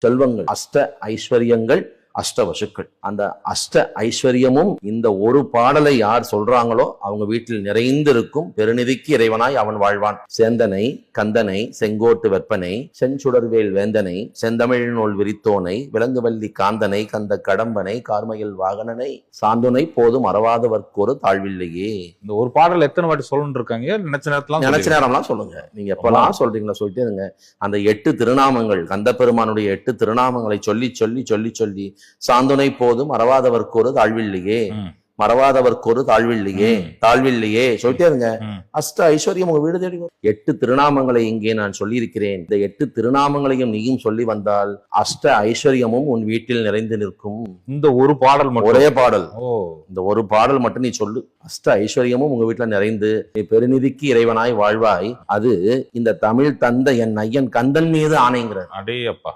செல்வங்கள், அஷ்ட ஐஸ்வர்யங்கள், அஷ்ட வசுக்கள். அந்த அஷ்ட ஐஸ்வர்யமும் இந்த ஒரு பாடலை யார் சொல்றாங்களோ அவங்க வீட்டில் நிறைந்திருக்கும். பெருநிதிக்கு இறைவனாய் அவன் வாழ்வான். சேந்தனை கந்தனை செங்கோட்டு வெப்பனை செஞ்சுடர்வேல் வேந்தனை செந்தமிழ் நூல் விரித்தோனை விலங்குவல்லி காந்தனை கந்த கடம்பனை கார்மயில் வாகனனை சாந்துனை போதும் அறவாதவர்க்கு ஒரு தாழ்வில்லையே. இந்த ஒரு பாடல் எத்தனை வாட்டி சொல்லணும் இருக்காங்க? நினைச்ச நேரம்லாம் சொல்லுங்க. நீங்க எப்பெல்லாம் சொல்றீங்களா சொல்லிட்டே இருங்க. அந்த 8 திருநாமங்கள், கந்த பெருமானுடைய 8 திருநாமங்களை சொல்லி சொல்லி சொல்லி சொல்லி சாந்துனை போதும் மறவாதவர்க்கு ஒரு தாழ்வில்லையே, மறவாதவர்க்கு ஒரு தாழ்வில்லையே, தாழ்வில்லையே சொல்லிட்டே இருங்க. அஷ்ட ஐஸ்வர்யம் உங்க வீடு தேடி வரும். 8 திருநாமங்களை இங்கே நான் சொல்லி இருக்கிறேன். இந்த 8 திருநாமங்களையும் நீயும் சொல்லி வந்தால் அஷ்ட ஐஸ்வர்யமும் உன் வீட்டில் நிறைந்து நிற்கும். இந்த ஒரு பாடல் மட்டும், ஒரே பாடல், இந்த ஒரு பாடல் மட்டும் நீ சொல்லு. அஷ்ட ஐஸ்வர்யமும் உங்க வீட்டுல நிறைந்து நீ பெருநிதிக்கு இறைவனாய் வாழ்வாய். அது இந்த தமிழ் தந்த என் ஐயன் கந்தன் மீது ஆணைங்கிறார். அடே அப்பா.